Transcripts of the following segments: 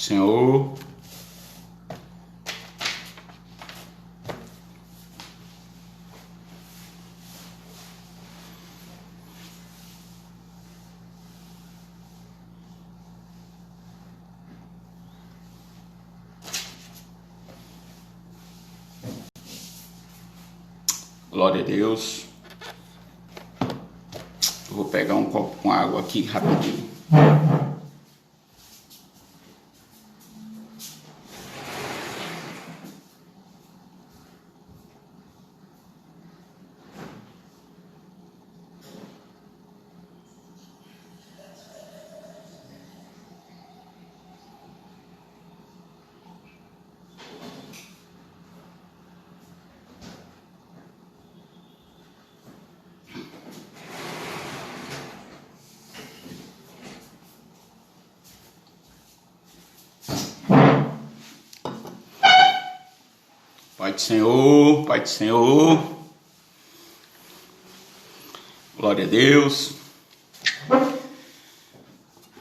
Senhor. Glória a Deus. Eu vou pegar um copo com água aqui rapidinho. Pai do Senhor, Pai do Senhor, glória a Deus.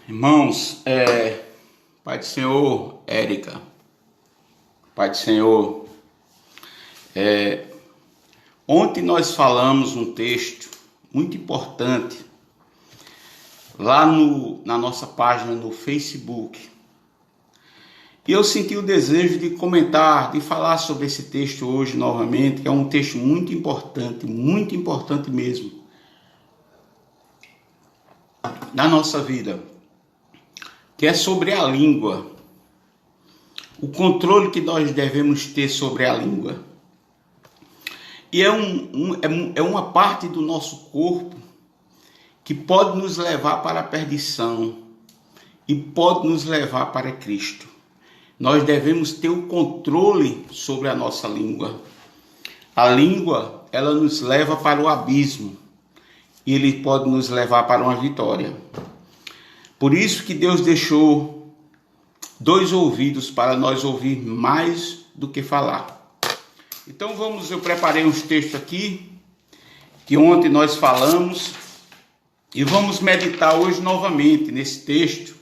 Irmãos, Pai do Senhor, Érica, Pai do Senhor, ontem nós falamos um texto muito importante lá na nossa página no Facebook. E eu senti o desejo de comentar, de falar sobre esse texto hoje novamente, que é um texto muito importante mesmo, na nossa vida, que é sobre a língua, o controle que nós devemos ter sobre a língua. E é uma parte do nosso corpo que pode nos levar para a perdição e pode nos levar para Cristo. Nós devemos ter o controle sobre a nossa língua. A língua, ela nos leva para o abismo e ele pode nos levar para uma vitória. Por isso que Deus deixou 2 ouvidos para nós ouvir mais do que falar. Então eu preparei uns textos aqui que ontem nós falamos e vamos meditar hoje novamente nesse texto.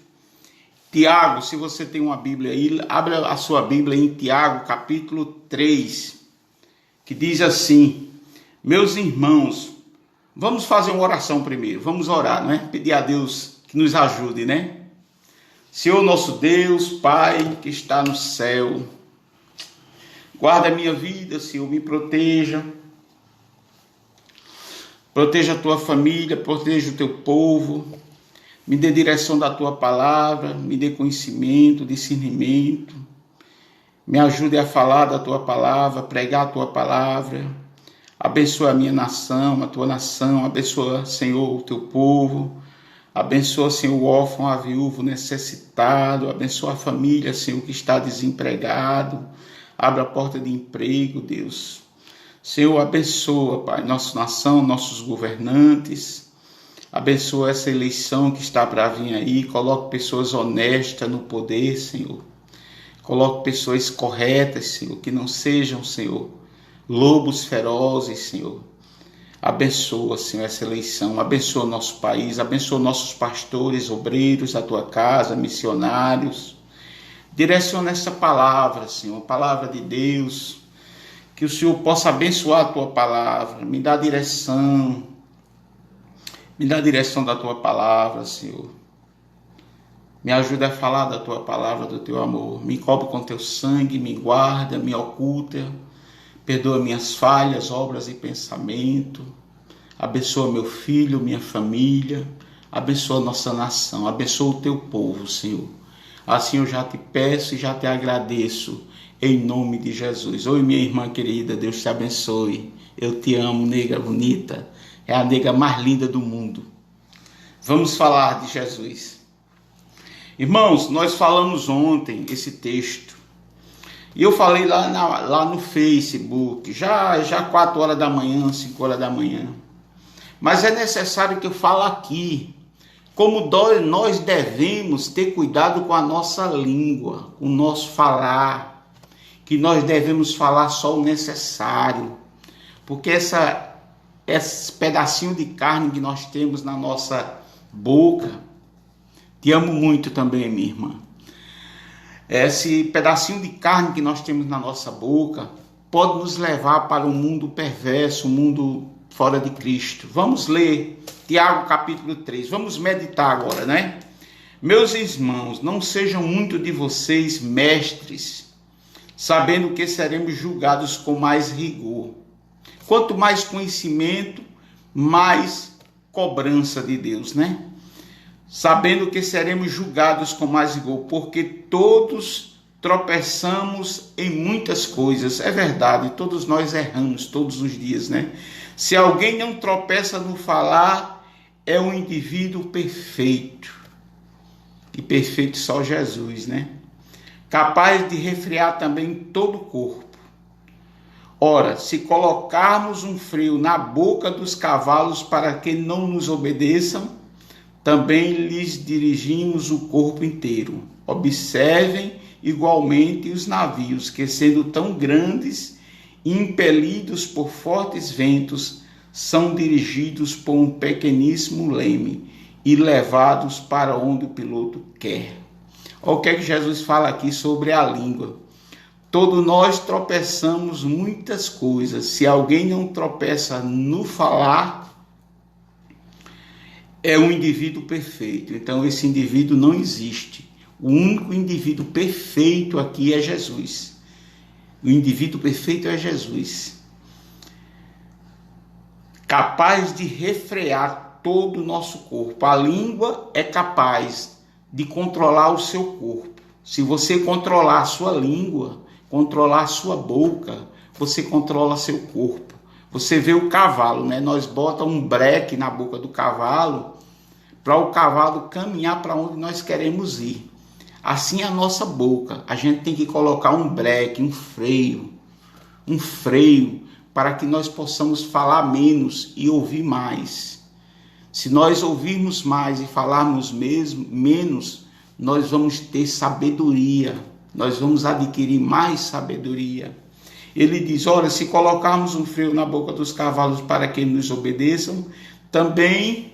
Tiago, se você tem uma Bíblia aí, abra a sua Bíblia em Tiago, capítulo 3, que diz assim: meus irmãos, vamos fazer uma oração primeiro, vamos orar, não é? Pedir a Deus que nos ajude, né? Senhor nosso Deus, Pai que está no céu, guarda a minha vida, Senhor, me proteja a tua família, proteja o teu povo. Me dê direção da tua palavra, me dê conhecimento, discernimento. Me ajude a falar da tua palavra, pregar a tua palavra. Abençoa a minha nação, a tua nação. Abençoa, Senhor, o teu povo. Abençoa, Senhor, o órfão, a viúva, o necessitado. Abençoa a família, Senhor, que está desempregado. Abra a porta de emprego, Deus. Senhor, abençoa, Pai, nossa nação, nossos governantes. Abençoa essa eleição que está para vir aí. Coloque pessoas honestas no poder, Senhor. Coloque pessoas corretas, Senhor, que não sejam, Senhor, lobos ferozes, Senhor. Abençoa, Senhor, essa eleição. Abençoa o nosso país. Abençoa nossos pastores, obreiros, a tua casa, missionários. Direciona essa palavra, Senhor, palavra de Deus. Que o Senhor possa abençoar a tua palavra. Me dá direção. Me dá a direção da tua palavra, Senhor. Me ajuda a falar da tua palavra, do teu amor. Me cobre com teu sangue, me guarda, me oculta. Perdoa minhas falhas, obras e pensamento. Abençoa meu filho, minha família. Abençoa nossa nação. Abençoa o teu povo, Senhor. Assim eu já te peço e já te agradeço. Em nome de Jesus. Oi, minha irmã querida. Deus te abençoe. Eu te amo, nega bonita. É a nega mais linda do mundo. Vamos falar de Jesus. Irmãos, nós falamos ontem esse texto. E eu falei lá no Facebook. Já 4 horas da manhã, 5 horas da manhã. Mas é necessário que eu fale aqui. Como nós devemos ter cuidado com a nossa língua. Com o nosso falar. Que nós devemos falar só o necessário. Porque esse pedacinho de carne que nós temos na nossa boca. Te amo muito também, minha irmã. Esse pedacinho de carne que nós temos na nossa boca pode nos levar para um mundo perverso, um mundo fora de Cristo. Vamos ler Tiago capítulo 3, vamos meditar agora, né? Meus irmãos, não sejam muito de vocês mestres, sabendo que seremos julgados com mais rigor. Quanto mais conhecimento, mais cobrança de Deus, né? Sabendo que seremos julgados com mais rigor, porque todos tropeçamos em muitas coisas. É verdade, todos nós erramos todos os dias, né? Se alguém não tropeça no falar, é um indivíduo perfeito. E perfeito só Jesus, né? Capaz de refrear também todo o corpo. Ora, se colocarmos um freio na boca dos cavalos para que não nos obedeçam, também lhes dirigimos o corpo inteiro. Observem igualmente os navios, que sendo tão grandes e impelidos por fortes ventos, são dirigidos por um pequeníssimo leme e levados para onde o piloto quer. Olha o que é que Jesus fala aqui sobre a língua. Todos nós tropeçamos muitas coisas. Se alguém não tropeça no falar, é um indivíduo perfeito. Então esse indivíduo não existe. O único indivíduo perfeito aqui é Jesus. O indivíduo perfeito é Jesus. Capaz de refrear todo o nosso corpo. A língua é capaz de controlar o seu corpo. Se você controlar a sua língua, controlar a sua boca, você controla seu corpo. Você vê o cavalo, né? Nós botamos um breque na boca do cavalo para o cavalo caminhar para onde nós queremos ir. Assim é a nossa boca. A gente tem que colocar um breque, um freio para que nós possamos falar menos e ouvir mais. Se nós ouvirmos mais e falarmos menos, nós vamos ter sabedoria. Nós vamos adquirir mais sabedoria. Ele diz, ora, se colocarmos um freio na boca dos cavalos para que nos obedeçam, também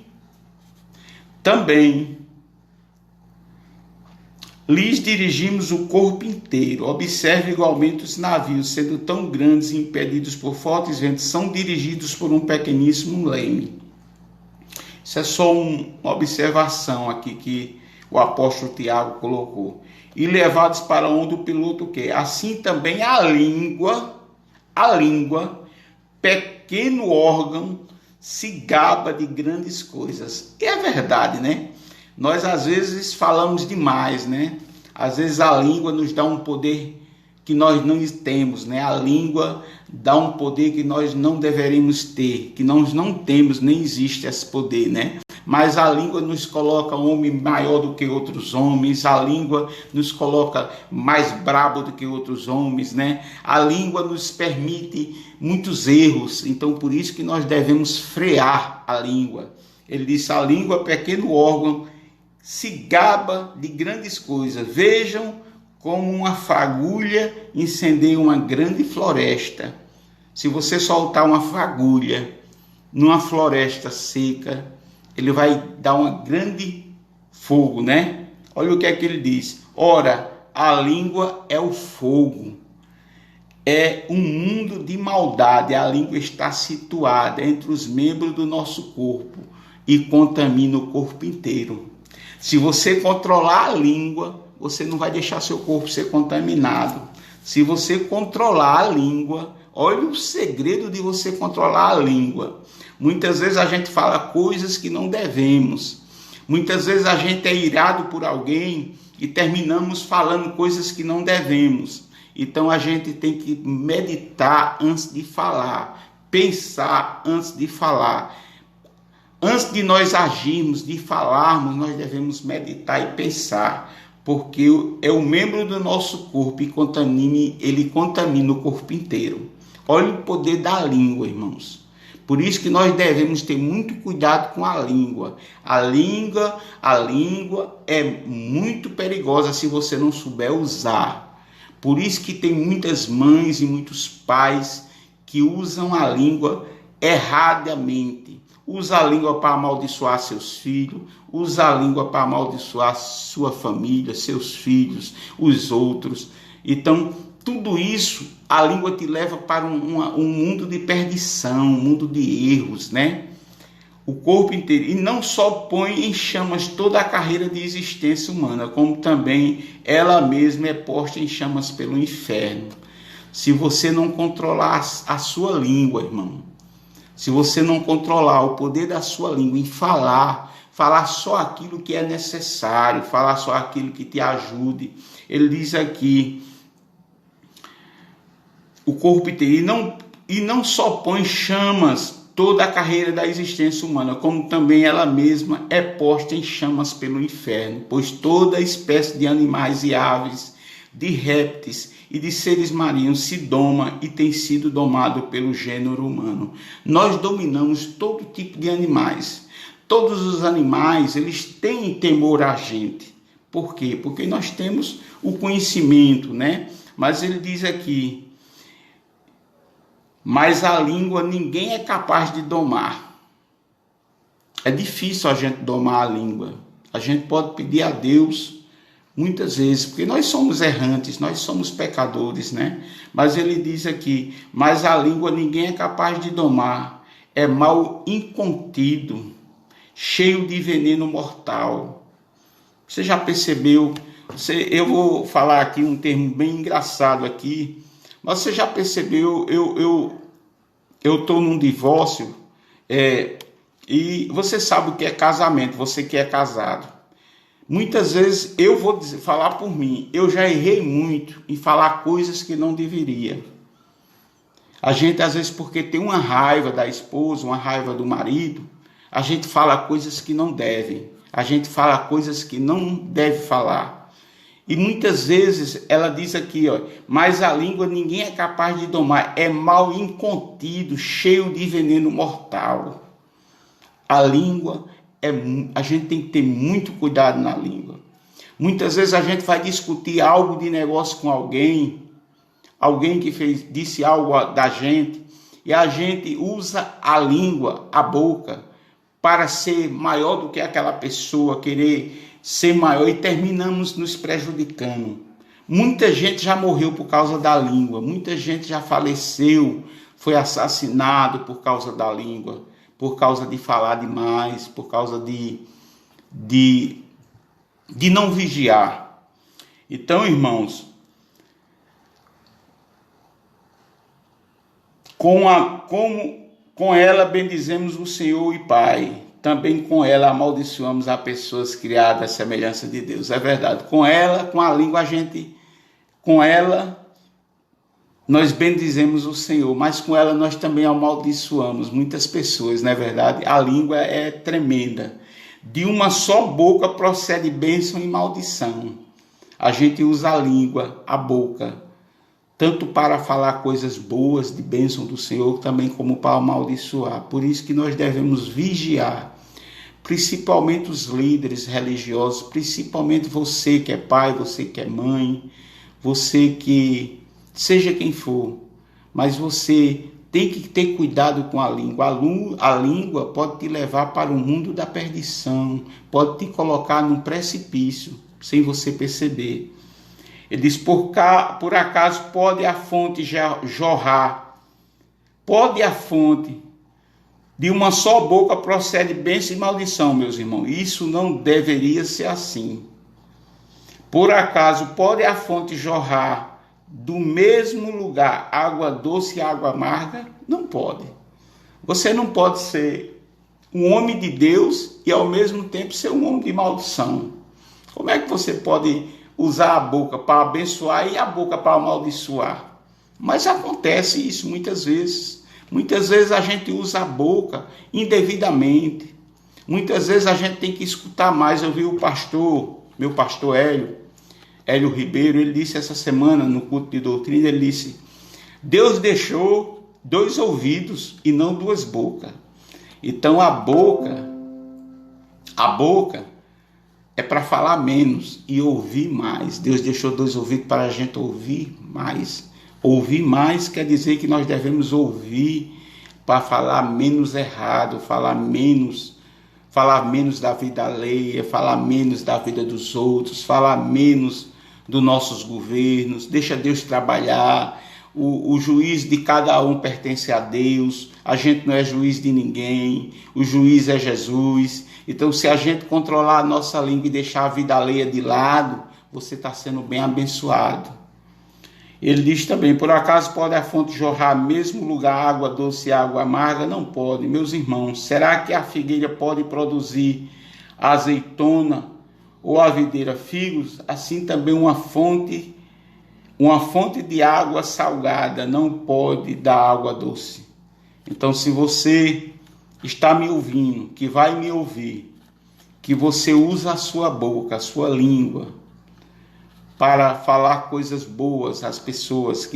lhes dirigimos o corpo inteiro. Observe igualmente os navios, sendo tão grandes e impedidos por fortes ventos, são dirigidos por um pequeníssimo leme. Isso é só uma observação aqui que o apóstolo Tiago colocou. E levados para onde o piloto quer. Assim também a língua, pequeno órgão, se gaba de grandes coisas. E é verdade, né? Nós às vezes falamos demais, né? Às vezes a língua nos dá um poder que nós não temos, né? A língua dá um poder que nós não deveríamos ter, que nós não temos, nem existe esse poder, né? Mas a língua nos coloca um homem maior do que outros homens, a língua nos coloca mais brabo do que outros homens, né? A língua nos permite muitos erros, então por isso que nós devemos frear a língua. Ele disse, a língua, pequeno órgão, se gaba de grandes coisas. Vejam como uma fagulha incendeia uma grande floresta. Se você soltar uma fagulha numa floresta seca, ele vai dar um grande fogo, né? Olha o que é que ele diz. Ora, a língua é o fogo. É um mundo de maldade. A língua está situada entre os membros do nosso corpo e contamina o corpo inteiro. Se você controlar a língua, você não vai deixar seu corpo ser contaminado. Se você controlar a língua, olha o segredo de você controlar a língua. Muitas vezes a gente fala coisas que não devemos. Muitas vezes a gente é irado por alguém e terminamos falando coisas que não devemos. Então a gente tem que meditar antes de falar, pensar antes de falar. Antes de nós agirmos, de falarmos, nós devemos meditar e pensar, porque é o membro do nosso corpo e ele contamina o corpo inteiro. Olha o poder da língua, irmãos. Por isso que nós devemos ter muito cuidado com a língua. A língua é muito perigosa se você não souber usar. Por isso que tem muitas mães e muitos pais que usam a língua erradamente. usa a língua para amaldiçoar seus filhos, usa a língua para amaldiçoar sua família, seus filhos, os outros. Então, tudo isso, a língua te leva para um mundo de perdição, um mundo de erros, né? O corpo inteiro. E não só põe em chamas toda a carreira de existência humana, como também ela mesma é posta em chamas pelo inferno. Se você não controlar a sua língua, irmão, se você não controlar o poder da sua língua em falar só aquilo que é necessário, falar só aquilo que te ajude. Ele diz aqui, o corpo inteiro, e não só põe chamas toda a carreira da existência humana, como também ela mesma é posta em chamas pelo inferno, pois toda espécie de animais e aves, de répteis e de seres marinhos se doma e tem sido domado pelo gênero humano. Nós dominamos todo tipo de animais. Todos os animais, eles têm temor a gente. Por quê? Porque nós temos o conhecimento, né? Mas ele diz aqui, mas a língua ninguém é capaz de domar. É difícil a gente domar a língua. A gente pode pedir a Deus muitas vezes, porque nós somos errantes, nós somos pecadores, né? Mas ele diz aqui, mas a língua ninguém é capaz de domar. É mal incontido, cheio de veneno mortal. Você já percebeu? Eu vou falar aqui um termo bem engraçado aqui. Mas você já percebeu, eu estou num divórcio, e você sabe o que é casamento, você que é casado. Muitas vezes eu vou falar por mim, eu já errei muito em falar coisas que não deveria. A gente, às vezes, porque tem uma raiva da esposa, uma raiva do marido, a gente fala coisas que não devem, a gente fala coisas que não deve falar. E muitas vezes ela diz aqui, ó, mas a língua ninguém é capaz de domar, é mal incontido, cheio de veneno mortal. A língua, a gente tem que ter muito cuidado na língua. Muitas vezes a gente vai discutir algo de negócio com alguém que disse algo da gente, e a gente usa a língua, a boca, para ser maior do que aquela pessoa, querer ser maior, e terminamos nos prejudicando. Muita gente já morreu por causa da língua, muita gente já faleceu, foi assassinado por causa da língua, por causa de falar demais, por causa de não vigiar. Então, irmãos, com ela bendizemos o Senhor e Pai, também com ela amaldiçoamos as pessoas criadas à semelhança de Deus. É verdade, com ela, com a língua, nós bendizemos o Senhor, mas com ela nós também amaldiçoamos muitas pessoas, não é verdade? A língua é tremenda. De uma só boca procede bênção e maldição. A gente usa a língua, a boca, tanto para falar coisas boas de bênção do Senhor, também como para amaldiçoar. Por isso que nós devemos vigiar, principalmente os líderes religiosos, principalmente você que é pai, você que é mãe, você que seja quem for, mas você tem que ter cuidado com a língua. A língua pode te levar para o mundo da perdição, pode te colocar num precipício, sem você perceber. Ele diz, por acaso pode a fonte jorrar, pode a fonte, de uma só boca procede bênção e maldição, meus irmãos. Isso não deveria ser assim. Por acaso pode a fonte jorrar do mesmo lugar água doce e água amarga? Não pode. Você não pode ser um homem de Deus e ao mesmo tempo ser um homem de maldição. Como é que você pode usar a boca para abençoar e a boca para amaldiçoar? Mas acontece isso muitas vezes. Muitas vezes a gente usa a boca indevidamente. Muitas vezes a gente tem que escutar mais. Eu vi o pastor, meu pastor Hélio Ribeiro, ele disse essa semana no culto de doutrina, ele disse, Deus deixou 2 ouvidos e não 2 bocas. Então a boca é para falar menos e ouvir mais. Deus deixou 2 ouvidos para a gente ouvir mais. Ouvir mais quer dizer que nós devemos ouvir para falar menos errado, falar menos da vida alheia, falar menos da vida dos outros, falar menos dos nossos governos. Deixa Deus trabalhar. O juiz de cada um pertence a Deus. A gente não é juiz de ninguém. O juiz é Jesus. Então, se a gente controlar a nossa língua e deixar a vida alheia de lado, você está sendo bem abençoado. Ele diz também: por acaso pode a fonte jorrar mesmo lugar água doce e água amarga? Não pode. Meus irmãos, será que a figueira pode produzir azeitona ou a videira figos? Assim também uma fonte de água salgada não pode dar água doce. Então, se você está me ouvindo, que vai me ouvir, que você usa a sua boca, a sua língua, para falar coisas boas às pessoas,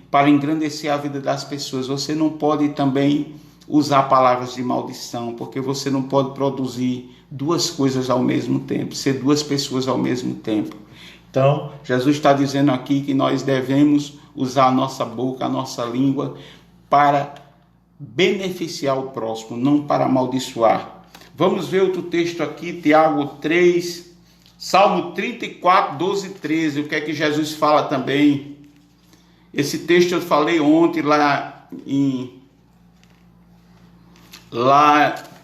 para engrandecer a vida das pessoas. Você não pode também usar palavras de maldição, porque você não pode produzir duas coisas ao mesmo tempo, ser duas pessoas ao mesmo tempo. Então, Jesus está dizendo aqui que nós devemos usar a nossa boca, a nossa língua, para beneficiar o próximo, não para amaldiçoar. Vamos ver outro texto aqui, Tiago 3, Salmo 34, 12 e 13, o que é que Jesus fala também. Esse texto eu falei ontem lá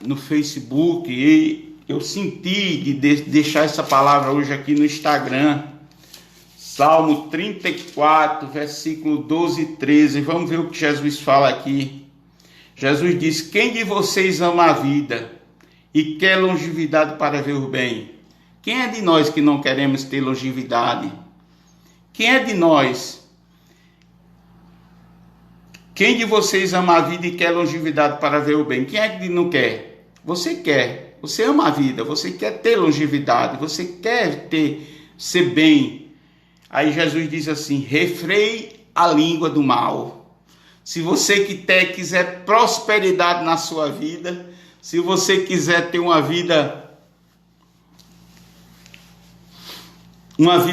no Facebook, e eu senti de deixar essa palavra hoje aqui no Instagram. Salmo 34, versículo 12 e 13, vamos ver o que Jesus fala aqui. Jesus diz: quem de vocês ama a vida e quer longevidade para ver o bem? Quem é de nós que não queremos ter longevidade? Quem é de nós? Quem de vocês ama a vida e quer longevidade para ver o bem? Quem é que não quer? Você quer. Você ama a vida, você quer ter longevidade, você quer ser bem. Aí Jesus diz assim: refreie a língua do mal. Se você quiser prosperidade na sua vida, se você quiser ter uma vida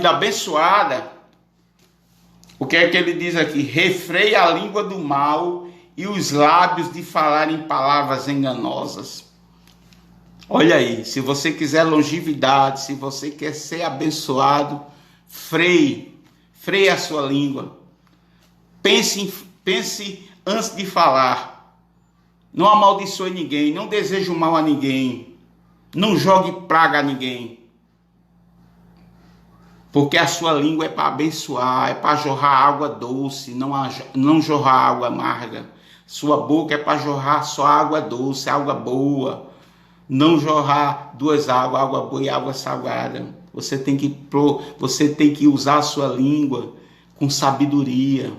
abençoada, o que é que ele diz aqui? Refreie a língua do mal e os lábios de falarem palavras enganosas. Olha aí, se você quiser longevidade, se você quer ser abençoado, freie a sua língua. Pense antes de falar. Não amaldiçoe ninguém, não deseje o mal a ninguém, não jogue praga a ninguém. Porque a sua língua é para abençoar, é para jorrar água doce, não jorrar água amarga. Sua boca é para jorrar só água doce, água boa. Não jorrar duas águas, água boa e água salgada. Você tem que usar a sua língua com sabedoria.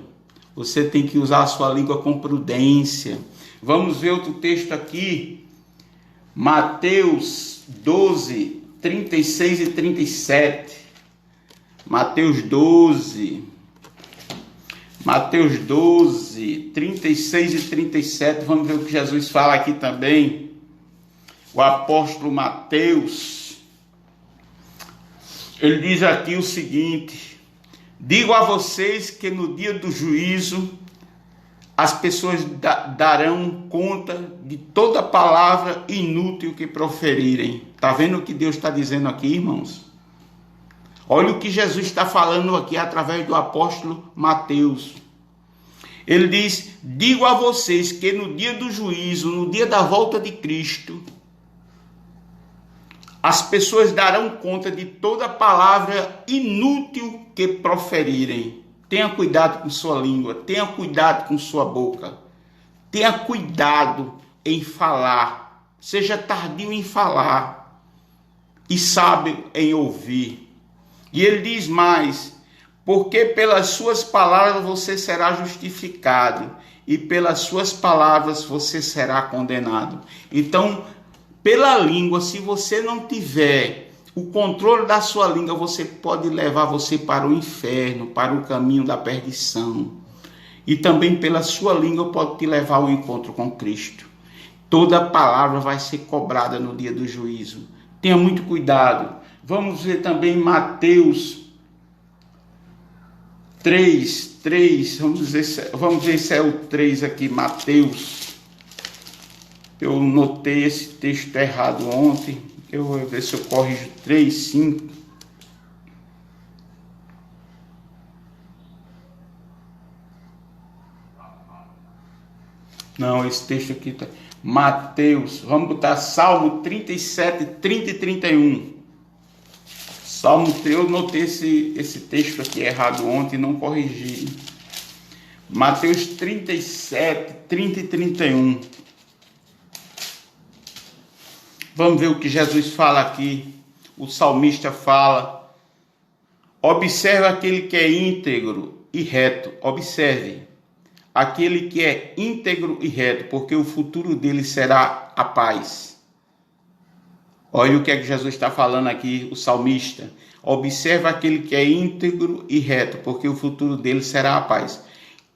Você tem que usar a sua língua com prudência. Vamos ver outro texto aqui. Mateus 12, 36 e 37. Mateus 12, 36 e 37, vamos ver o que Jesus fala aqui também. O apóstolo Mateus, ele diz aqui o seguinte: digo a vocês que no dia do juízo, as pessoas darão conta de toda palavra inútil que proferirem. Está vendo o que Deus está dizendo aqui, irmãos? Olha o que Jesus está falando aqui através do apóstolo Mateus. Ele diz: digo a vocês que no dia do juízo, no dia da volta de Cristo, as pessoas darão conta de toda palavra inútil que proferirem. Tenha cuidado com sua língua, tenha cuidado com sua boca, tenha cuidado em falar, seja tardio em falar e sábio em ouvir. E ele diz mais: porque pelas suas palavras você será justificado e pelas suas palavras você será condenado. Então, pela língua, se você não tiver o controle da sua língua, você pode levar você para o inferno, para o caminho da perdição. E também pela sua língua pode te levar ao encontro com Cristo. Toda palavra vai ser cobrada no dia do juízo. Tenha muito cuidado. Vamos ver também Mateus 3, vamos ver se é o 3 aqui, Mateus Eu notei esse texto errado ontem. Eu vou ver se eu corrijo 3, 5. Não, esse texto aqui tá Mateus. Vamos botar Salmo 37, 30 e 31. Salmo 3, eu notei esse texto aqui errado ontem e não corrigi. Mateus 37, 30 e 31. Vamos ver o que Jesus fala aqui. O salmista fala: observe aquele que é íntegro e reto. Observe aquele que é íntegro e reto, porque o futuro dele será a paz. Olha o que é que Jesus está falando aqui, o salmista. Observe aquele que é íntegro e reto, porque o futuro dele será a paz.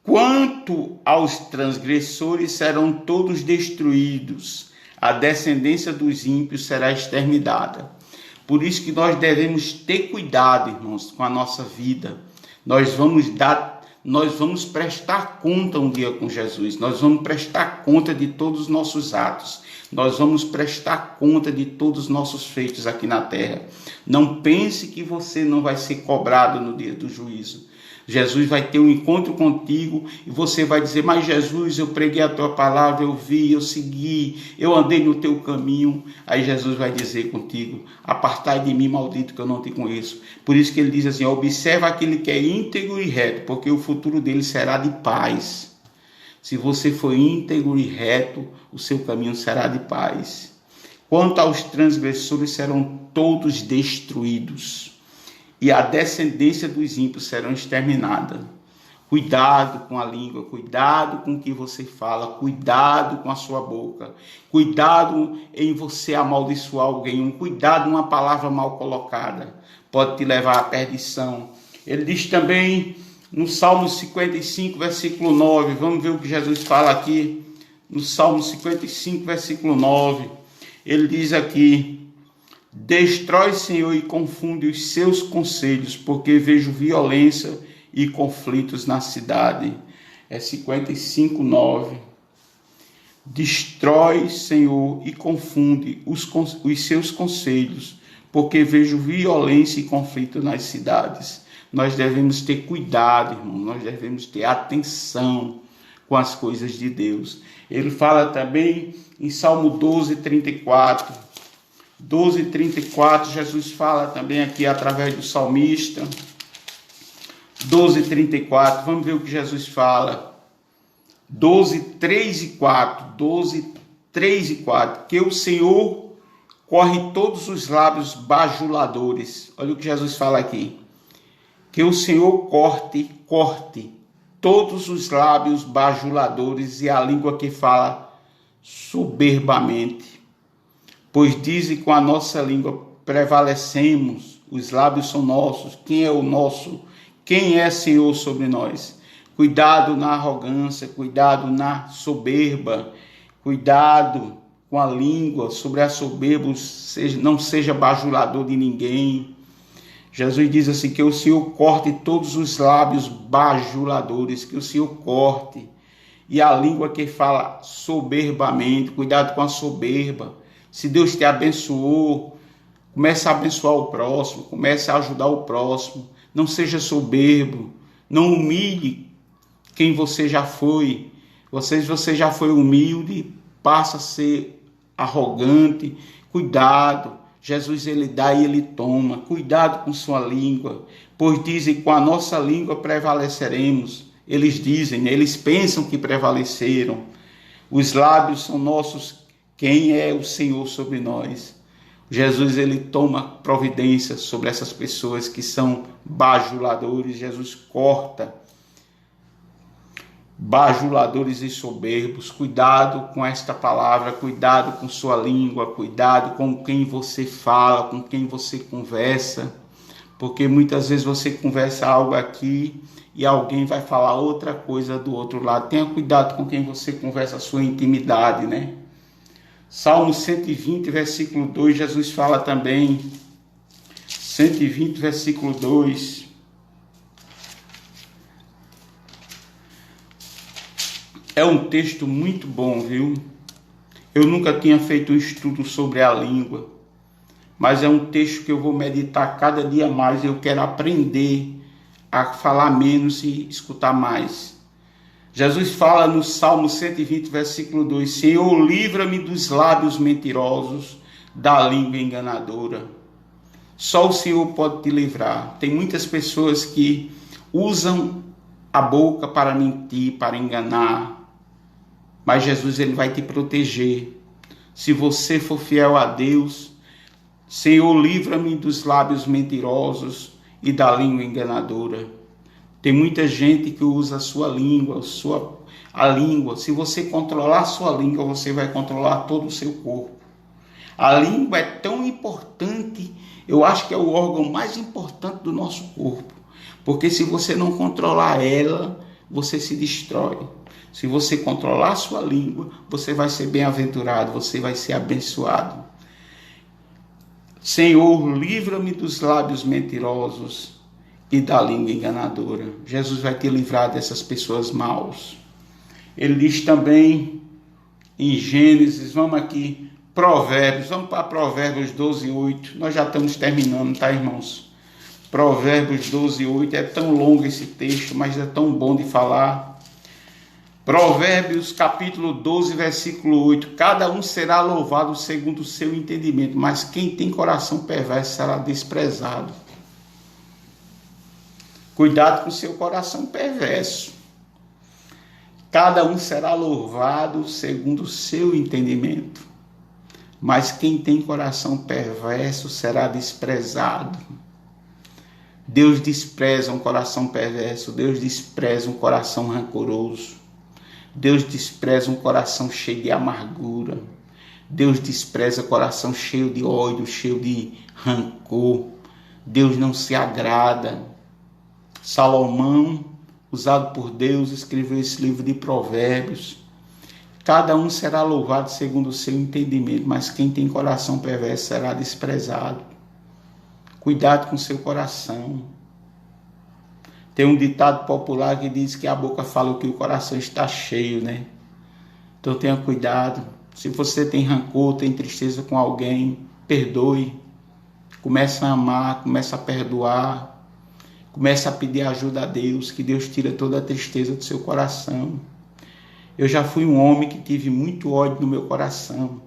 Quanto aos transgressores, serão todos destruídos. A descendência dos ímpios será exterminada. Por isso que nós devemos ter cuidado, irmãos, com a nossa vida. Nós vamos prestar conta um dia com Jesus. Nós vamos prestar conta de todos os nossos atos. Nós vamos prestar conta de todos os nossos feitos aqui na terra. Não pense que você não vai ser cobrado no dia do juízo. Jesus vai ter um encontro contigo e você vai dizer: mas Jesus, eu preguei a tua palavra, eu vi, eu segui, eu andei no teu caminho. Aí Jesus vai dizer contigo: apartai de mim, maldito, que eu não te conheço. Por isso que ele diz assim: observa aquele que é íntegro e reto, porque o futuro dele será de paz. Se você for íntegro e reto, o seu caminho será de paz. Quanto aos transgressores, serão todos destruídos, e a descendência dos ímpios serão exterminada. Cuidado com a língua, cuidado com o que você fala, cuidado com a sua boca, cuidado em você amaldiçoar alguém, cuidado numa palavra mal colocada, pode te levar à perdição. Ele diz também no Salmo 55, versículo 9, vamos ver o que Jesus fala aqui, no Salmo 55, versículo 9, ele diz aqui: destrói, Senhor, e confunde os seus conselhos, porque vejo violência e conflitos na cidade. É 55, 9. Destrói, Senhor, e confunde os seus conselhos, porque vejo violência e conflito nas cidades. Nós devemos ter cuidado, irmão, nós devemos ter atenção com as coisas de Deus. Ele fala também em Salmo 12, 34. 12, 34, Jesus fala também aqui através do salmista. 12, 34, vamos ver o que Jesus fala. 12, 3 e 4. 12, 3 e 4. Que o Senhor corre todos os lábios bajuladores. Olha o que Jesus fala aqui. Que o Senhor corte todos os lábios bajuladores e a língua que fala soberbamente. Pois dizem com a nossa língua prevalecemos, os lábios são nossos. Quem é o nosso? Quem é Senhor sobre nós? Cuidado na arrogância, cuidado na soberba, cuidado com a língua, sobre a soberba, não seja bajulador de ninguém. Jesus diz assim, que o Senhor corte todos os lábios bajuladores, que o Senhor corte, e a língua que fala soberbamente, cuidado com a soberba. Se Deus te abençoou, comece a abençoar o próximo, comece a ajudar o próximo, não seja soberbo, não humilhe quem você já foi. Você já foi humilde, passa a ser arrogante. Cuidado, Jesus ele dá e ele toma. Cuidado com sua língua, pois dizem, com a nossa língua prevaleceremos. Eles dizem, eles pensam que prevaleceram. Os lábios são nossos. Quem é o Senhor sobre nós? Jesus ele toma providência sobre essas pessoas que são bajuladores. Jesus corta bajuladores e soberbos. Cuidado com esta palavra, cuidado com sua língua, cuidado com quem você fala, com quem você conversa, porque muitas vezes você conversa algo aqui e alguém vai falar outra coisa do outro lado. Tenha cuidado com quem você conversa a sua intimidade, né? Salmo 120, versículo 2, Jesus fala também, 120, versículo 2, é um texto muito bom, viu? Eu nunca tinha feito um estudo sobre a língua, mas é um texto que eu vou meditar cada dia mais. Eu quero aprender a falar menos e escutar mais. Jesus fala no Salmo 120, versículo 2: Senhor, livra-me dos lábios mentirosos, da língua enganadora. Só o Senhor pode te livrar. Tem muitas pessoas que usam a boca para mentir, para enganar, mas Jesus, ele vai te proteger. Se você for fiel a Deus, Senhor, livra-me dos lábios mentirosos e da língua enganadora. Tem muita gente que usa a sua língua, a língua. Se você controlar a sua língua, você vai controlar todo o seu corpo. A língua é tão importante, eu acho que é o órgão mais importante do nosso corpo. Porque se você não controlar ela, você se destrói. Se você controlar a sua língua, você vai ser bem-aventurado, você vai ser abençoado. Senhor, livra-me dos lábios mentirosos e da língua enganadora. Jesus vai te livrar dessas pessoas maus. Ele diz também em Gênesis, vamos aqui, Provérbios, vamos para Provérbios 12, 8. Nós já estamos terminando, tá, irmãos? Provérbios 12, 8. É tão longo esse texto, mas é tão bom de falar. Provérbios capítulo 12, versículo 8. Cada um será louvado segundo o seu entendimento, mas quem tem coração perverso será desprezado. Cuidado com o seu coração perverso. Cada um será louvado segundo o seu entendimento, mas quem tem coração perverso será desprezado. Deus despreza um coração perverso, Deus despreza um coração rancoroso, Deus despreza um coração cheio de amargura, Deus despreza coração cheio de ódio, cheio de rancor. Deus não se agrada. Salomão, usado por Deus, escreveu esse livro de Provérbios. Cada um será louvado segundo o seu entendimento, mas quem tem coração perverso será desprezado. Cuidado com seu coração. Tem um ditado popular que diz que a boca fala o que o coração está cheio, né? Então tenha cuidado. Se você tem rancor, tem tristeza com alguém, perdoe. Comece a amar, comece a perdoar. Comece a pedir ajuda a Deus, que Deus tira toda a tristeza do seu coração. Eu já fui um homem que tive muito ódio no meu coração.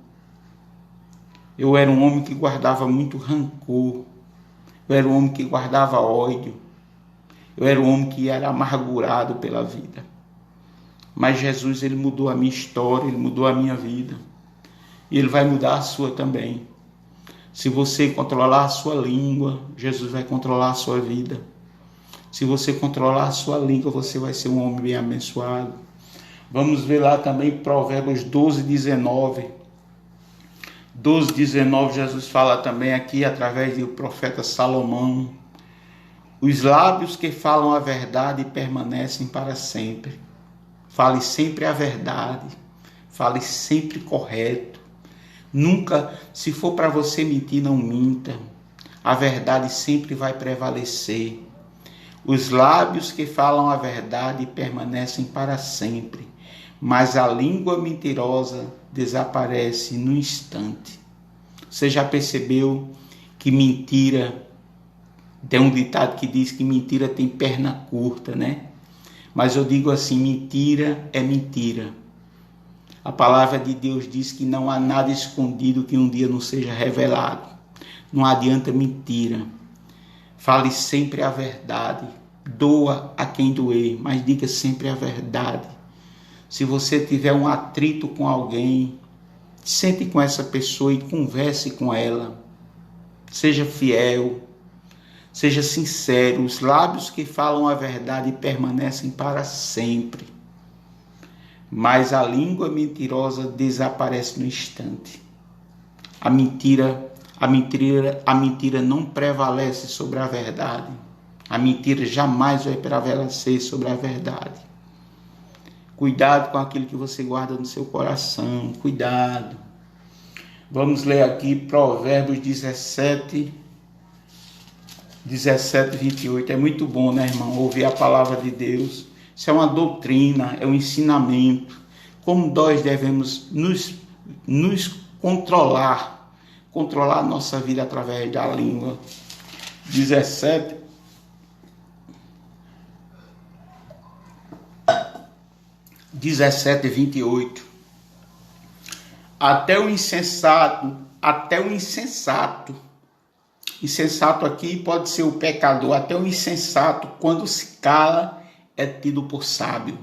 Eu era um homem que guardava muito rancor. Eu era um homem que guardava ódio. Eu era um homem que era amargurado pela vida. Mas Jesus, ele mudou a minha história, ele mudou a minha vida. E ele vai mudar a sua também. Se você controlar a sua língua, Jesus vai controlar a sua vida. Se você controlar a sua língua, você vai ser um homem bem abençoado. Vamos ver lá também Provérbios 12, 19. 12, 19, Jesus fala também aqui através do profeta Salomão. Os lábios que falam a verdade permanecem para sempre. Fale sempre a verdade. Fale sempre correto. Nunca, se for para você mentir, não minta. A verdade sempre vai prevalecer. Os lábios que falam a verdade permanecem para sempre, mas a língua mentirosa desaparece no instante. Você já percebeu que mentira, tem um ditado que diz que mentira tem perna curta, né? Mas eu digo assim, mentira é mentira. A palavra de Deus diz que não há nada escondido que um dia não seja revelado. Não adianta mentira. Fale sempre a verdade. Doa a quem doer, mas diga sempre a verdade. Se você tiver um atrito com alguém, sente com essa pessoa e converse com ela. Seja fiel, seja sincero. Os lábios que falam a verdade permanecem para sempre, mas a língua mentirosa desaparece no instante. A mentira não prevalece sobre a verdade. A mentira jamais vai prevalecer sobre a verdade. Cuidado com aquilo que você guarda no seu coração. Cuidado. Vamos ler aqui Provérbios 17, 28. É muito bom, né, irmão? Ouvir a palavra de Deus. Isso é uma doutrina, é um ensinamento. Como nós devemos nos nos controlar a nossa vida através da língua. 17:28. Até o insensato, insensato aqui pode ser o pecador, até o insensato, quando se cala, é tido por sábio.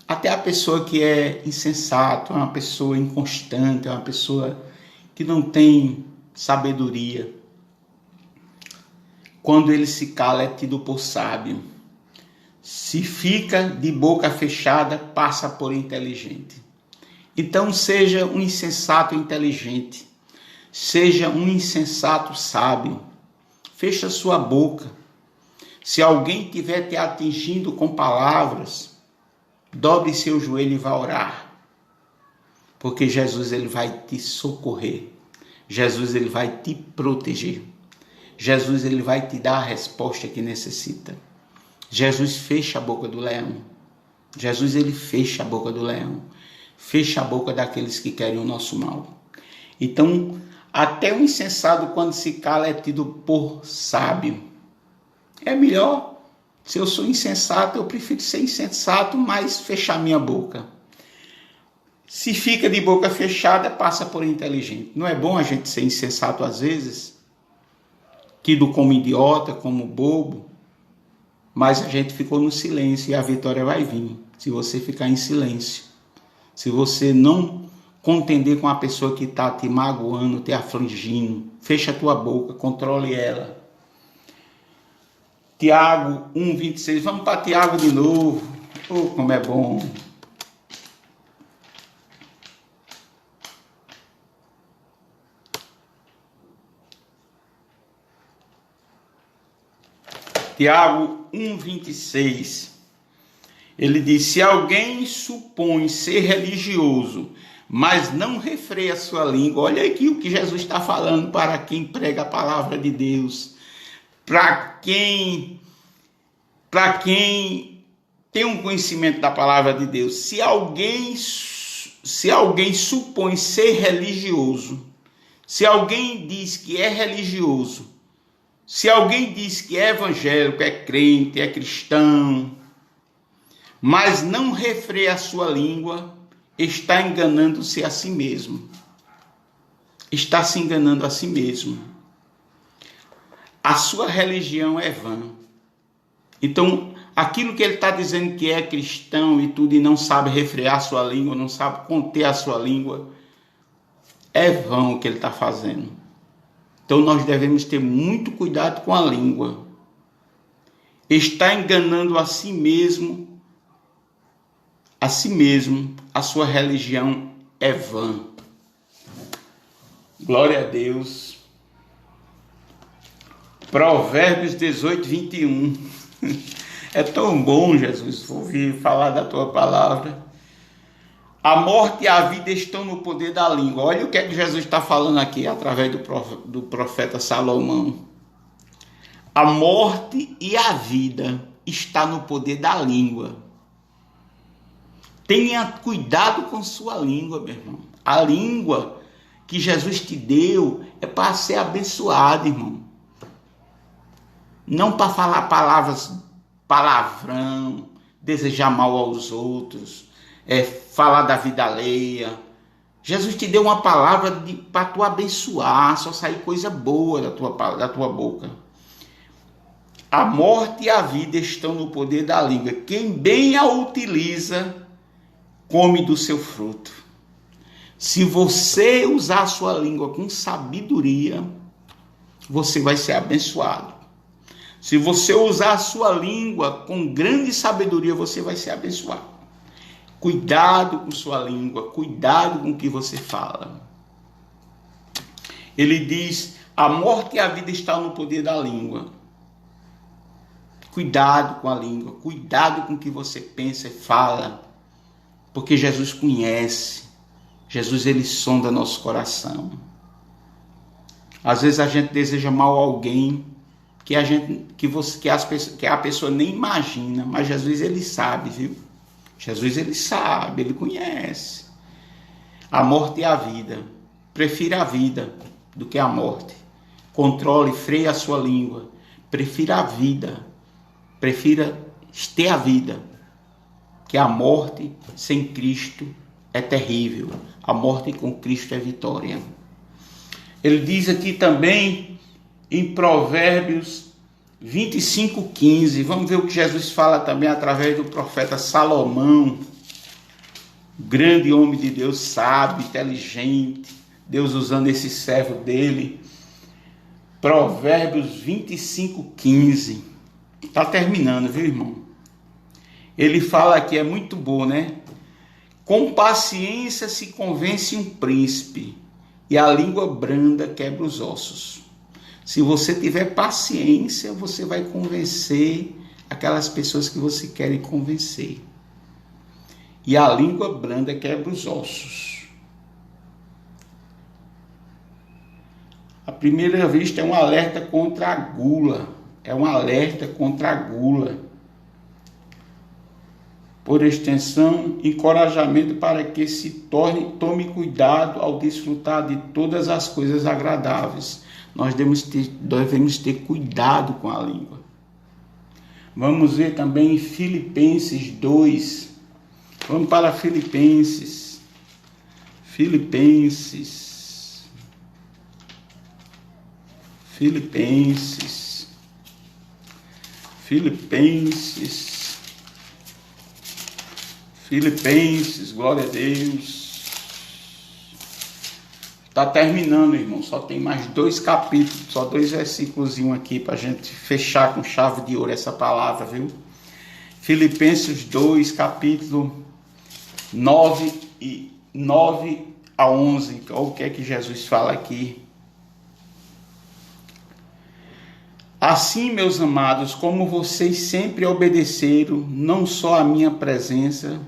Até a pessoa que é insensato, é uma pessoa inconstante, é uma pessoa que não tem sabedoria. Quando ele se cala, é tido por sábio. Se fica de boca fechada, passa por inteligente. Então seja um insensato inteligente. Seja um insensato sábio. Fecha sua boca. Se alguém estiver te atingindo com palavras, dobre seu joelho e vá orar. Porque Jesus ele vai te socorrer. Jesus ele vai te proteger. Jesus ele vai te dar a resposta que necessita. Jesus fecha a boca do leão. Jesus ele fecha a boca do leão. Fecha a boca daqueles que querem o nosso mal. Então, até o insensato, quando se cala, é tido por sábio. É melhor. Se eu sou insensato, eu prefiro ser insensato, mas fechar minha boca. Se fica de boca fechada, passa por inteligente. Não é bom a gente ser insensato às vezes? Tido como idiota, como bobo. Mas a gente ficou no silêncio e a vitória vai vir. Se você ficar em silêncio. Se você não contender com a pessoa que está te magoando, te afligindo, fecha a tua boca, controle ela. Tiago 1:26. Vamos para Tiago de novo. Oh, como é bom. Tiago 1:26. Ele diz: se alguém supõe ser religioso, mas não refreia a sua língua. Olha aqui o que Jesus está falando para quem prega a palavra de Deus. Para quem tem um conhecimento da palavra de Deus. Se alguém supõe ser religioso, se alguém diz que é religioso, se alguém diz que é evangélico, é crente, é cristão, mas não refreia a sua língua, está enganando-se a si mesmo. Está se enganando a si mesmo. A sua religião é vã. Então, aquilo que ele está dizendo que é cristão e tudo, e não sabe refrear a sua língua, não sabe conter a sua língua, é vão o que ele está fazendo. Então, nós devemos ter muito cuidado com a língua. Está enganando a si mesmo, a sua religião é vã. Glória a Deus. Provérbios 18:21. É tão bom, Jesus, ouvir falar da tua palavra. A morte e a vida estão no poder da língua. Olha o que é que Jesus está falando aqui, através do profeta Salomão. A morte e a vida está no poder da língua. Tenha cuidado com sua língua, meu irmão. A língua que Jesus te deu é para ser abençoada, irmão. Não para falar palavrão, desejar mal aos outros, falar da vida alheia. Jesus te deu uma palavra para tu abençoar, só sair coisa boa da tua boca. A morte e a vida estão no poder da língua. Quem bem a utiliza, come do seu fruto. Se você usar a sua língua com sabedoria, você vai ser abençoado. Se você usar a sua língua com grande sabedoria, você vai ser abençoado. Cuidado com sua língua, cuidado com o que você fala. Ele diz: a morte e a vida estão no poder da língua. Cuidado com a língua, cuidado com o que você pensa e fala. Porque Jesus conhece, Jesus ele sonda nosso coração. Às vezes a gente deseja mal a alguém que a pessoa nem imagina, mas Jesus ele sabe, viu? Jesus ele sabe, ele conhece. A morte e a vida. Prefira a vida do que a morte. Controle, freie a sua língua. Prefira a vida. Prefira ter a vida. Que a morte sem Cristo é terrível. A morte com Cristo é vitória. Ele diz aqui também em Provérbios 25:15. Vamos ver o que Jesus fala também através do profeta Salomão. Grande homem de Deus, sábio, inteligente. Deus usando esse servo dele. Provérbios 25:15. Está terminando, viu, irmão? Ele fala aqui, é muito bom, né? Com paciência se convence um príncipe, e a língua branda quebra os ossos. Se você tiver paciência, você vai convencer aquelas pessoas que você quer convencer. E a língua branda quebra os ossos. À primeira vista é um alerta contra a gula. É um alerta contra a gula. Por extensão, encorajamento para que tome cuidado ao desfrutar de todas as coisas agradáveis. Nós devemos ter cuidado com a língua. Vamos ver também em Filipenses 2. Vamos para Filipenses. Filipenses 'Filipenses, glória a Deus. Está terminando, irmão. Só tem mais 2 capítulos, só 2 versículos aqui para a gente fechar com chave de ouro essa palavra, viu? Filipenses 2, capítulo 9 a 11. Olha o que é que Jesus fala aqui. Assim, meus amados, como vocês sempre obedeceram, não só a minha presença.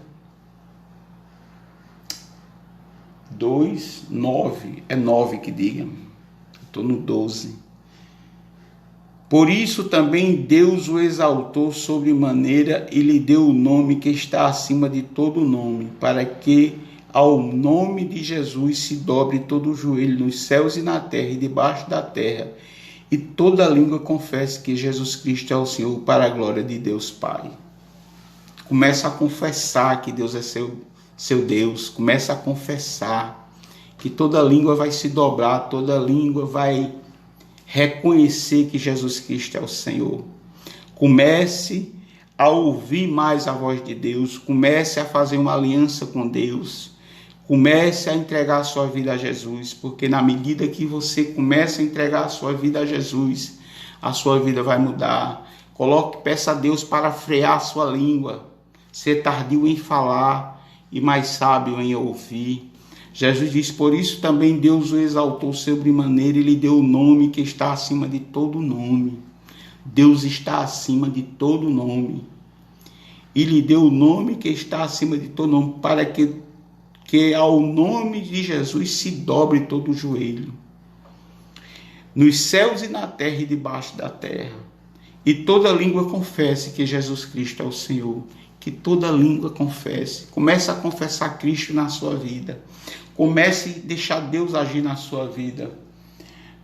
2, 9, é 9 que diga. Estou no 12. Por isso também Deus o exaltou sobremaneira e lhe deu o nome que está acima de todo nome, para que ao nome de Jesus se dobre todo o joelho nos céus e na terra e debaixo da terra, e toda língua confesse que Jesus Cristo é o Senhor, para a glória de Deus Pai. Começa a confessar que Deus é seu Deus. Começa a confessar que toda língua vai se dobrar, toda língua vai reconhecer que Jesus Cristo é o Senhor. Comece a ouvir mais a voz de Deus. Comece a fazer uma aliança com Deus. Comece a entregar a sua vida a Jesus, porque na medida que você começa a entregar a sua vida a Jesus, a sua vida vai mudar. Peça a Deus para frear a sua língua, ser tardio em falar e mais sábio em ouvir. Jesus diz, por isso também Deus o exaltou sobremaneira e lhe deu o nome que está acima de todo nome. Deus está acima de todo nome. E lhe deu o nome que está acima de todo nome, para que ao nome de Jesus se dobre todo o joelho, nos céus e na terra e debaixo da terra, e toda língua confesse que Jesus Cristo é o Senhor. Que toda língua confesse. Comece a confessar Cristo na sua vida. Comece a deixar Deus agir na sua vida.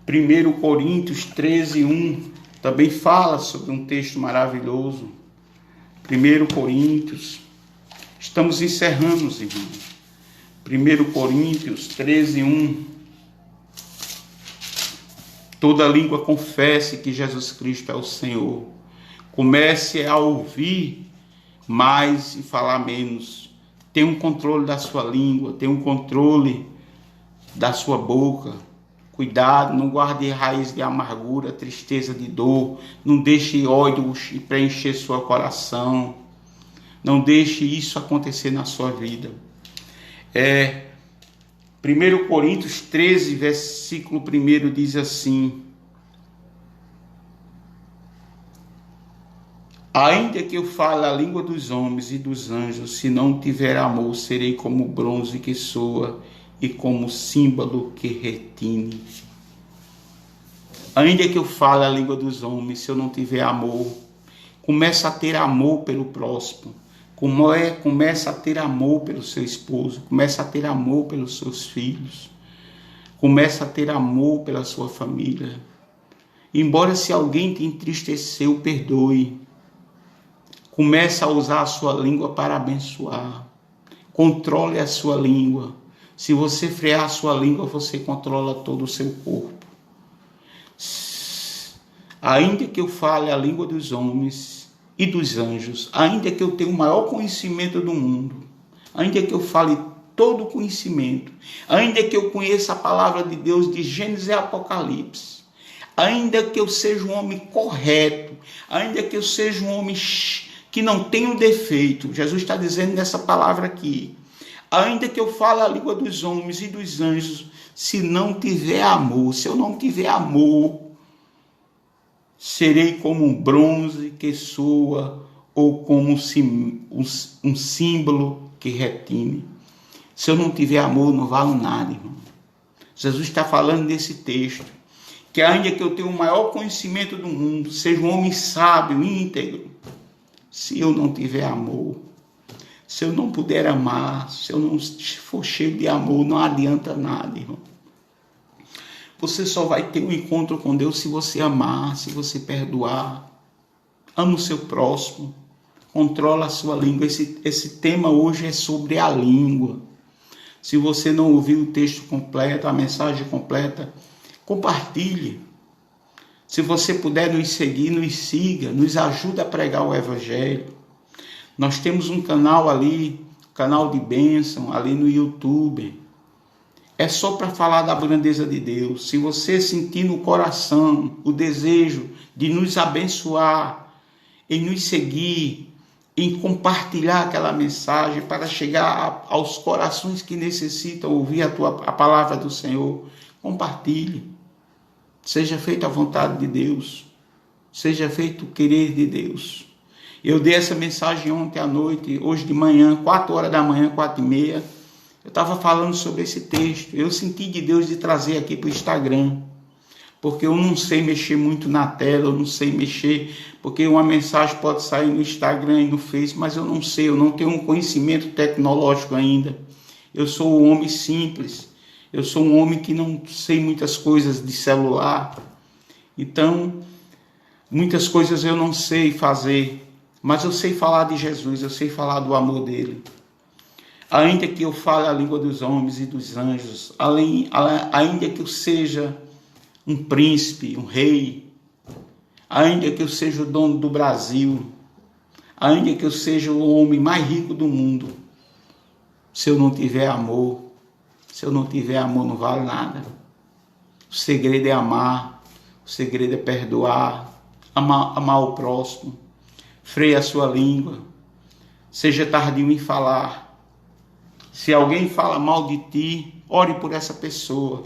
1 Coríntios 13:1 também fala sobre um texto maravilhoso. 1 Coríntios, estamos encerrando, irmãos. 1 Coríntios 13:1. Toda língua confesse que Jesus Cristo é o Senhor. Comece a ouvir mais e falar menos. Tenha um controle da sua língua, tenha um controle da sua boca. Cuidado, não guarde raiz de amargura, tristeza, de dor. Não deixe ódio preencher seu coração. Não deixe isso acontecer na sua vida. 1 Coríntios 13, versículo 1 diz assim: ainda que eu fale a língua dos homens e dos anjos, se não tiver amor, serei como bronze que soa e como símbolo que retine. Ainda que eu fale a língua dos homens, se eu não tiver amor, comece a ter amor pelo próximo. Começa a ter amor pelo seu esposo, começa a ter amor pelos seus filhos, começa a ter amor pela sua família. Embora se alguém te entristeceu, perdoe. Começa a usar a sua língua para abençoar. Controle a sua língua. Se você frear a sua língua, você controla todo o seu corpo. Ainda que eu fale a língua dos homens e dos anjos, ainda que eu tenha o maior conhecimento do mundo, ainda que eu fale todo o conhecimento, ainda que eu conheça a palavra de Deus de Gênesis e Apocalipse, ainda que eu seja um homem correto, ainda que eu seja um homem que não tenha defeito, Jesus está dizendo nessa palavra aqui, ainda que eu fale a língua dos homens e dos anjos, se não tiver amor, se eu não tiver amor, serei como um bronze que soa ou como um símbolo que retine. Se eu não tiver amor, não vale nada, irmão. Jesus está falando nesse texto, que ainda que eu tenha o maior conhecimento do mundo, seja um homem sábio, íntegro, se eu não tiver amor, se eu não puder amar, se eu não for cheio de amor, não adianta nada, irmão. Você só vai ter um encontro com Deus se você amar, se você perdoar. Ama o seu próximo. Controla a sua língua. Esse tema hoje é sobre a língua. Se você não ouviu o texto completo, a mensagem completa, compartilhe. Se você puder nos seguir, nos siga, nos ajuda a pregar o Evangelho. Nós temos um canal ali, canal de bênção, ali no YouTube. É só para falar da grandeza de Deus. Se você sentir no coração o desejo de nos abençoar, em nos seguir, em compartilhar aquela mensagem para chegar aos corações que necessitam ouvir a palavra do Senhor, compartilhe. Seja feita a vontade de Deus. Seja feito o querer de Deus. Eu dei essa mensagem ontem à noite, hoje de manhã, 4 horas da manhã, 4h30. Eu estava falando sobre esse texto. Eu senti de Deus de trazer aqui para o Instagram. Porque eu não sei mexer muito na tela, eu não sei mexer. Porque uma mensagem pode sair no Instagram e no Face, mas eu não sei, eu não tenho um conhecimento tecnológico ainda. Eu sou um homem simples. Eu sou um homem que não sei muitas coisas de celular. Então, muitas coisas eu não sei fazer. Mas eu sei falar de Jesus, eu sei falar do amor dele. Ainda que eu fale a língua dos homens e dos anjos, ainda que eu seja um príncipe, um rei, ainda que eu seja o dono do Brasil, ainda que eu seja o homem mais rico do mundo, se eu não tiver amor, não vale nada. O segredo é amar, o segredo é perdoar, amar o próximo, freie a sua língua, seja tardio em falar. Se alguém fala mal de ti, ore por essa pessoa.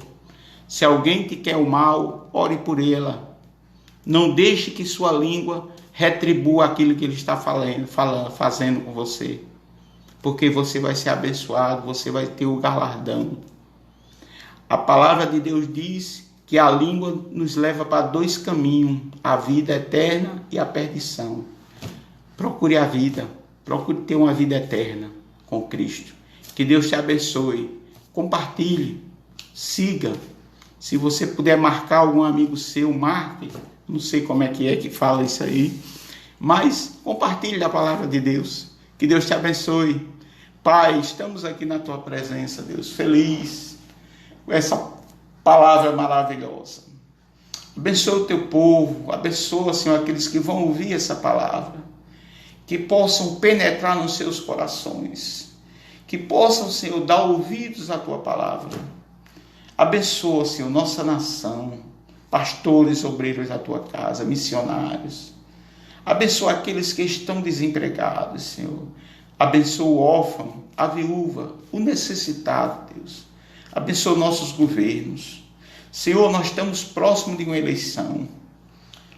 Se alguém te quer o mal, ore por ela. Não deixe que sua língua retribua aquilo que ele está fazendo com você. Porque você vai ser abençoado, você vai ter o galardão. A palavra de Deus diz que a língua nos leva para 2 caminhos, a vida eterna e a perdição. Procure a vida, procure ter uma vida eterna com Cristo. Que Deus te abençoe. Compartilhe, siga. Se você puder marcar algum amigo seu, marque. Não sei como é que fala isso aí. Mas compartilhe a palavra de Deus. Que Deus te abençoe. Pai, estamos aqui na tua presença, Deus, feliz com essa palavra maravilhosa. Abençoa o teu povo. Abençoa, Senhor, aqueles que vão ouvir essa palavra. Que possam penetrar nos seus corações. Que possam, Senhor, dar ouvidos à tua palavra. Abençoa, Senhor, nossa nação, pastores, obreiros da tua casa, missionários. Abençoa aqueles que estão desempregados, Senhor. Abençoa o órfão, a viúva, o necessitado, Deus. Abençoa nossos governos. Senhor, nós estamos próximos de uma eleição.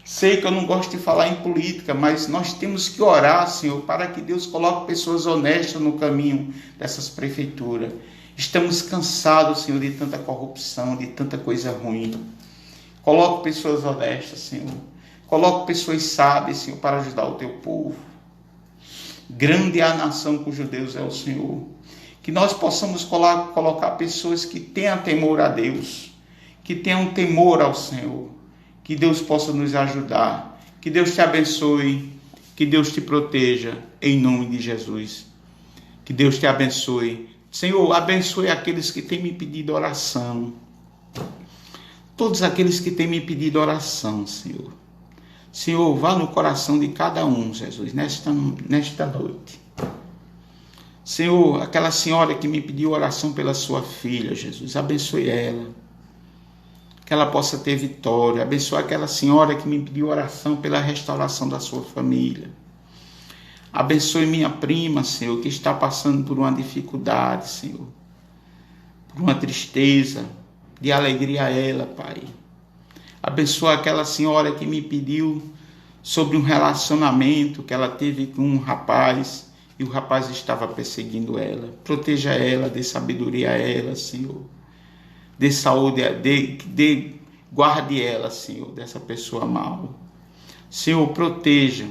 Sei que eu não gosto de falar em política, mas nós temos que orar, Senhor, para que Deus coloque pessoas honestas no caminho dessas prefeituras. Estamos cansados, Senhor, de tanta corrupção, de tanta coisa ruim. Coloque pessoas honestas, Senhor. Coloque pessoas sábias, Senhor, para ajudar o teu povo. Grande é a nação cujo Deus é o Senhor. Que nós possamos colocar pessoas que tenham temor a Deus, que tenham temor ao Senhor. Que Deus possa nos ajudar. Que Deus te abençoe. Que Deus te proteja, em nome de Jesus. Que Deus te abençoe. Senhor, abençoe aqueles que têm me pedido oração. Todos aqueles que têm me pedido oração, Senhor. Senhor, vá no coração de cada um, Jesus, nesta noite. Senhor, aquela senhora que me pediu oração pela sua filha, Jesus, abençoe ela. Que ela possa ter vitória. Abençoe aquela senhora que me pediu oração pela restauração da sua família. Abençoe minha prima, Senhor, que está passando por uma dificuldade, Senhor. Por uma tristeza. De alegria a ela, Pai. Abençoa aquela senhora que me pediu sobre um relacionamento que ela teve com um rapaz e o rapaz estava perseguindo ela. Proteja ela, dê sabedoria a ela, Senhor. Dê saúde, guarde ela, Senhor, dessa pessoa mal. Senhor, proteja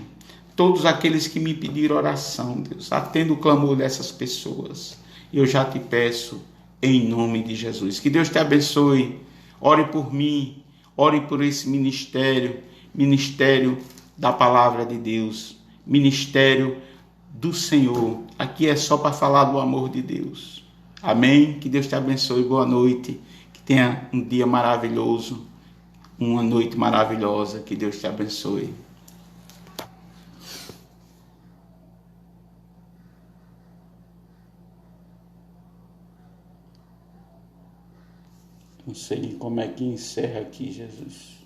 todos aqueles que me pediram oração, Deus. Atenda o clamor dessas pessoas. Eu já te peço, em nome de Jesus. Que Deus te abençoe. Ore por mim. Ore por esse ministério. Ministério da palavra de Deus. Ministério do Senhor. Aqui é só para falar do amor de Deus. Amém? Que Deus te abençoe. Boa noite. Que tenha um dia maravilhoso. Uma noite maravilhosa. Que Deus te abençoe. Não sei como é que encerra aqui, Jesus.